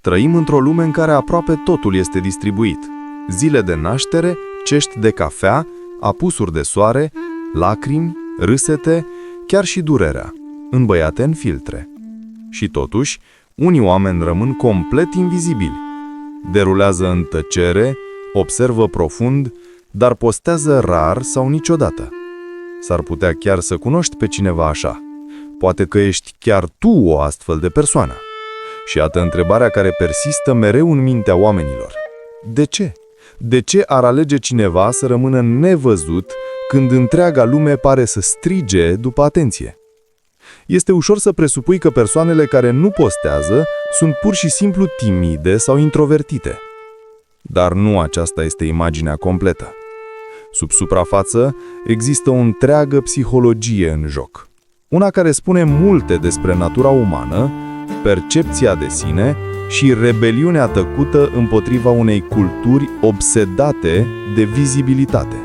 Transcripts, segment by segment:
Trăim într-o lume în care aproape totul este distribuit. Zile de naștere, cești de cafea, apusuri de soare, lacrimi, râsete, chiar și durerea, îmbăiate în filtre. Și totuși, unii oameni rămân complet invizibili. Derulează în tăcere, observă profund, dar postează rar sau niciodată. S-ar putea chiar să cunoști pe cineva așa. Poate că ești chiar tu o astfel de persoană. Și iată întrebarea care persistă mereu în mintea oamenilor. De ce? De ce ar alege cineva să rămână nevăzut când întreaga lume pare să strige după atenție? Este ușor să presupui că persoanele care nu postează sunt pur și simplu timide sau introvertite. Dar nu aceasta este imaginea completă. Sub suprafață există o întreagă psihologie în joc. Una care spune multe despre natura umană, percepția de sine și rebeliunea tăcută împotriva unei culturi obsedate de vizibilitate.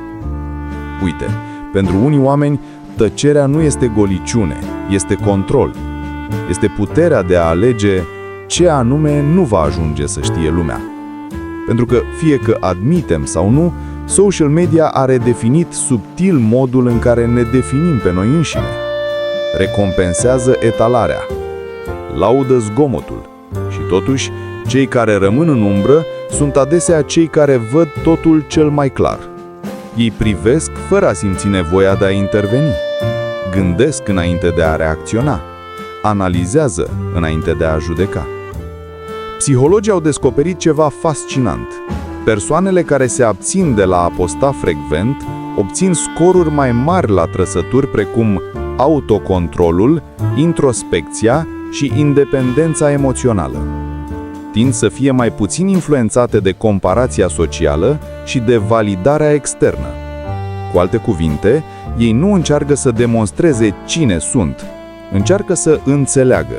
Uite, pentru unii oameni, tăcerea nu este goliciune, este control. Este puterea de a alege ce anume nu va ajunge să știe lumea. Pentru că, fie că admitem sau nu, social media a redefinit subtil modul în care ne definim pe noi înșine. Recompensează etalarea, laudă zgomotul și totuși, cei care rămân în umbră sunt adesea cei care văd totul cel mai clar. Ei privesc fără a simți nevoia de a interveni, gândesc înainte de a reacționa, analizează înainte de a judeca. Psihologii au descoperit ceva fascinant. Persoanele care se abțin de la a posta frecvent obțin scoruri mai mari la trăsături precum autocontrolul, introspecția și independența emoțională. Tind să fie mai puțin influențate de comparația socială și de validarea externă. Cu alte cuvinte, ei nu încearcă să demonstreze cine sunt, încearcă să înțeleagă.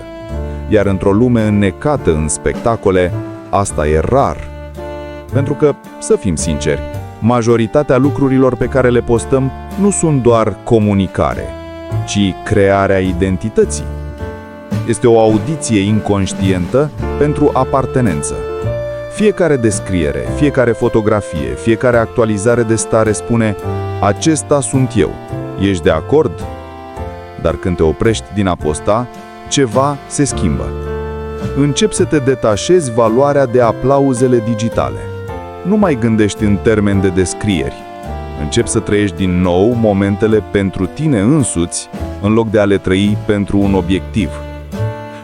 Iar într-o lume înnecată în spectacole, asta e rar. Pentru că, să fim sinceri, majoritatea lucrurilor pe care le postăm nu sunt doar comunicare, ci crearea identității. Este o audiție inconștientă pentru apartenență. Fiecare descriere, fiecare fotografie, fiecare actualizare de stare spune: acesta sunt eu. Ești de acord? Dar când te oprești din a posta, ceva se schimbă. Începi să te detașezi valoarea de aplauzele digitale. Nu mai gândești în termeni de descrieri. Începi să trăiești din nou momentele pentru tine însuți, în loc de a le trăi pentru un obiectiv.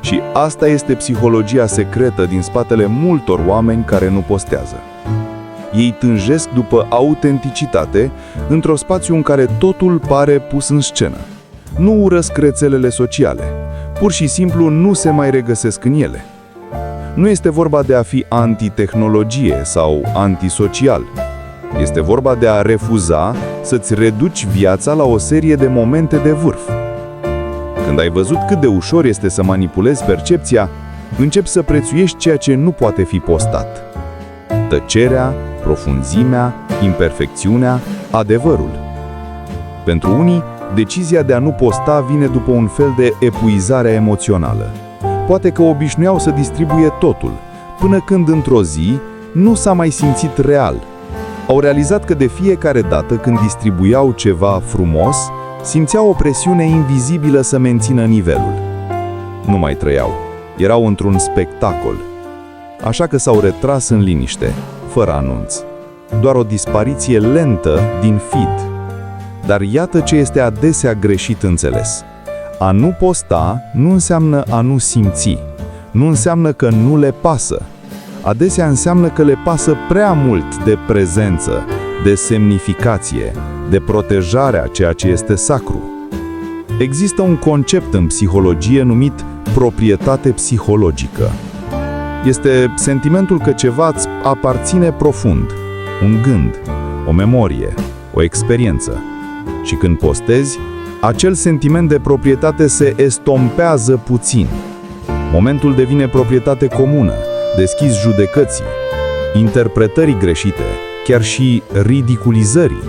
Și asta este psihologia secretă din spatele multor oameni care nu postează. Ei tânjesc după autenticitate într-un spațiu în care totul pare pus în scenă. Nu urăsc rețelele sociale, pur și simplu nu se mai regăsesc în ele. Nu este vorba de a fi anti-tehnologie sau antisocial. Este vorba de a refuza să-ți reduci viața la o serie de momente de vârf. Când ai văzut cât de ușor este să manipulezi percepția, începi să prețuiești ceea ce nu poate fi postat. Tăcerea, profunzimea, imperfecțiunea, adevărul. Pentru unii, decizia de a nu posta vine după un fel de epuizare emoțională. Poate că obișnuiau să distribuie totul, până când într-o zi nu s-a mai simțit real. Au realizat că de fiecare dată când distribuiau ceva frumos, simțeau o presiune invizibilă să mențină nivelul. Nu mai trăiau. Erau într-un spectacol. Așa că s-au retras în liniște, fără anunț. Doar o dispariție lentă din feed. Dar iată ce este adesea greșit înțeles. A nu posta nu înseamnă a nu simți. Nu înseamnă că nu le pasă. Adesea înseamnă că le pasă prea mult de prezență, de semnificație, de protejarea ceea ce este sacru. Există un concept în psihologie numit proprietate psihologică. Este sentimentul că ceva îți aparține profund, un gând, o memorie, o experiență. Și când postezi, acel sentiment de proprietate se estompează puțin. Momentul devine proprietate comună, deschizi judecății, interpretării greșite, chiar și ridiculizării.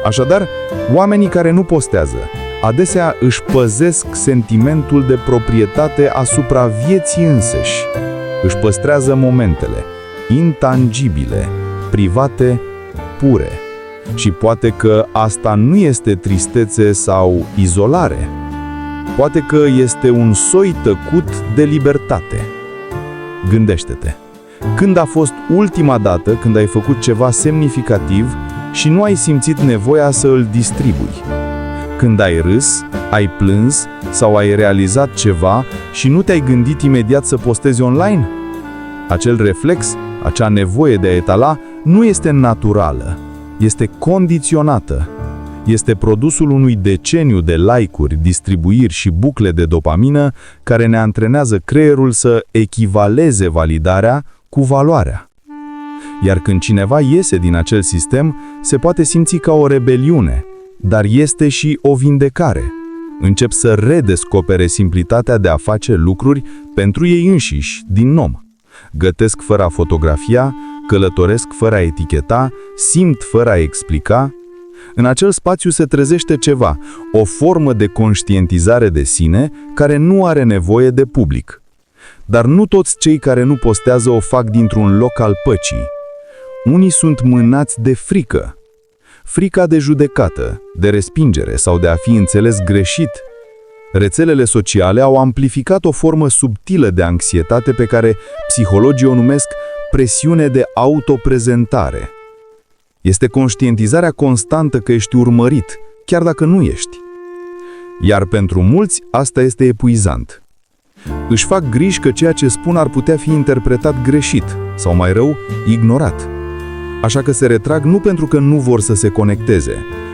Așadar, oamenii care nu postează adesea își păzesc sentimentul de proprietate asupra vieții înseși. Își păstrează momentele, intangibile, private, pure. Și poate că asta nu este tristețe sau izolare. Poate că este un soi tăcut de libertate. Gândește-te, când a fost ultima dată când ai făcut ceva semnificativ și nu ai simțit nevoia să îl distribui? Când ai râs, ai plâns sau ai realizat ceva și nu te-ai gândit imediat să postezi online? Acel reflex, acea nevoie de a etala, nu este naturală, este condiționată. Este produsul unui deceniu de like-uri, distribuiri și bucle de dopamină care ne antrenează creierul să echivaleze validarea cu valoarea. Iar când cineva iese din acel sistem, se poate simți ca o rebeliune, dar este și o vindecare. Încep să redescopere simplitatea de a face lucruri pentru ei înșiși, din nou. Gătesc fără a fotografia, călătoresc fără a eticheta, simt fără a explica. În acel spațiu se trezește ceva, o formă de conștientizare de sine care nu are nevoie de public. Dar nu toți cei care nu postează o fac dintr-un loc al păcii. Unii sunt mânați de frică. Frica de judecată, de respingere sau de a fi înțeles greșit. Rețelele sociale au amplificat o formă subtilă de anxietate pe care psihologii o numesc presiune de autoprezentare. Este conștientizarea constantă că ești urmărit, chiar dacă nu ești. Iar pentru mulți asta este epuizant. Își fac griji că ceea ce spun ar putea fi interpretat greșit, sau mai rău, ignorat. Așa că se retrag nu pentru că nu vor să se conecteze,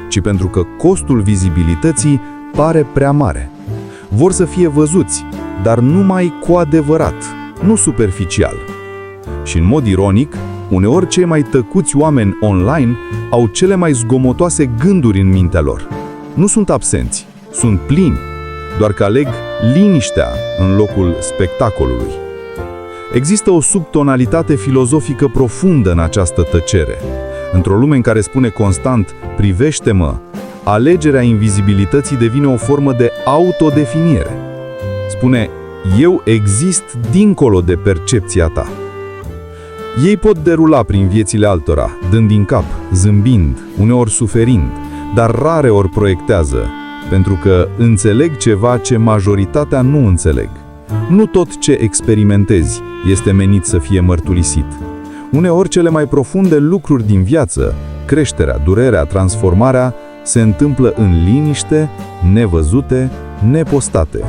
ci pentru că costul vizibilității pare prea mare. Vor să fie văzuți, dar numai cu adevărat, nu superficial. Și în mod ironic, uneori cei mai tăcuți oameni online au cele mai zgomotoase gânduri în mintea lor. Nu sunt absenți, sunt plini, doar că aleg liniștea în locul spectacolului. Există o subtonalitate filozofică profundă în această tăcere. Într-o lume în care spune constant, privește-mă, alegerea invizibilității devine o formă de autodefinire. Spune, eu exist dincolo de percepția ta. Ei pot derula prin viețile altora, dând din cap, zâmbind, uneori suferind, dar rare ori proiectează, pentru că înțeleg ceva ce majoritatea nu înțeleg. Nu tot ce experimentezi este menit să fie mărturisit. Uneori cele mai profunde lucruri din viață, creșterea, durerea, transformarea, se întâmplă în liniște, nevăzute, nepostate.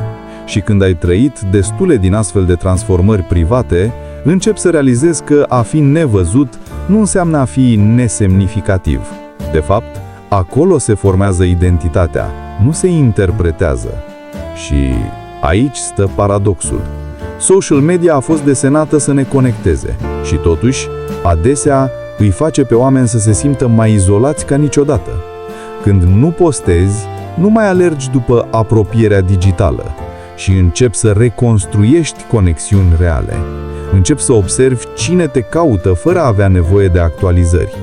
Și când ai trăit destule din astfel de transformări private, începi să realizezi că a fi nevăzut nu înseamnă a fi nesemnificativ. De fapt, acolo se formează identitatea, nu se interpretează. Și aici stă paradoxul. Social media a fost desenată să ne conecteze și totuși, adesea, îi face pe oameni să se simtă mai izolați ca niciodată. Când nu postezi, nu mai alergi după apropierea digitală și începi să reconstruiești conexiuni reale. Începi să observi cine te caută fără a avea nevoie de actualizări.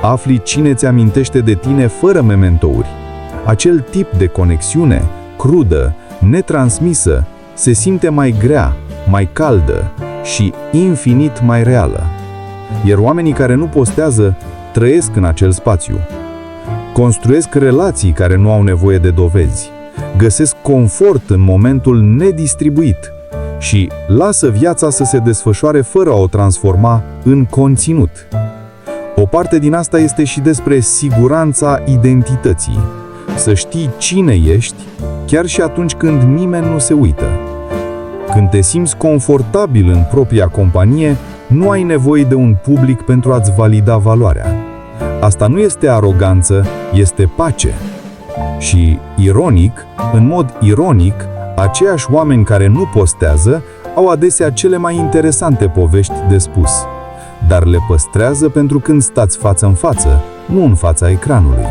Afli cine îți amintește de tine fără mementouri. Acel tip de conexiune, crudă, netransmisă, se simte mai grea, mai caldă și infinit mai reală. Iar oamenii care nu postează trăiesc în acel spațiu. Construiesc relații care nu au nevoie de dovezi. Găsesc confort în momentul nedistribuit și lasă viața să se desfășoare fără a o transforma în conținut. O parte din asta este și despre siguranța identității. Să știi cine ești, chiar și atunci când nimeni nu se uită. Când te simți confortabil în propria companie, nu ai nevoie de un public pentru a-ți valida valoarea. Asta nu este aroganță, este pace. Și, ironic, în mod ironic, aceiași oameni care nu postează au adesea cele mai interesante povești de spus, dar le păstrează pentru când stați față în față, nu în fața ecranului.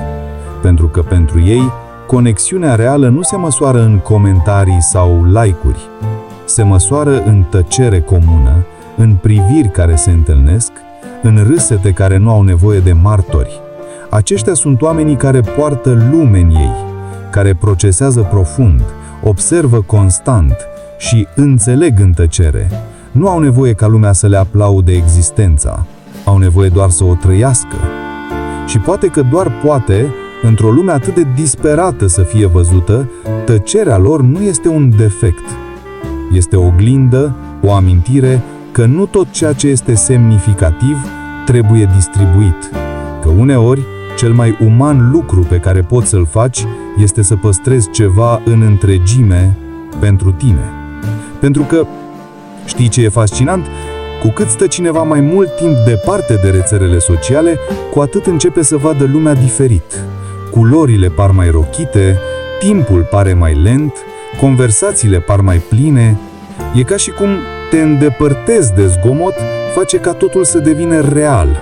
Pentru că pentru ei, conexiunea reală nu se măsoară în comentarii sau like-uri. Se măsoară în tăcere comună, în priviri care se întâlnesc, în râsete care nu au nevoie de martori. Aceștia sunt oamenii care poartă lume în ei, care procesează profund, observă constant și înțeleg în tăcere, nu au nevoie ca lumea să le aplaude existența, au nevoie doar să o trăiască. Și poate că doar poate, într-o lume atât de disperată să fie văzută, tăcerea lor nu este un defect. Este o oglindă, o amintire că nu tot ceea ce este semnificativ trebuie distribuit, că uneori cel mai uman lucru pe care poți să-l faci este să păstrezi ceva în întregime pentru tine. Pentru că, știi ce e fascinant? Cu cât stă cineva mai mult timp departe de rețelele sociale, cu atât începe să vadă lumea diferit. Culorile par mai rochite, timpul pare mai lent, conversațiile par mai pline. E ca și cum te îndepărtezi de zgomot, face ca totul să devină real.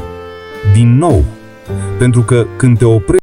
Din nou, pentru că când te oprești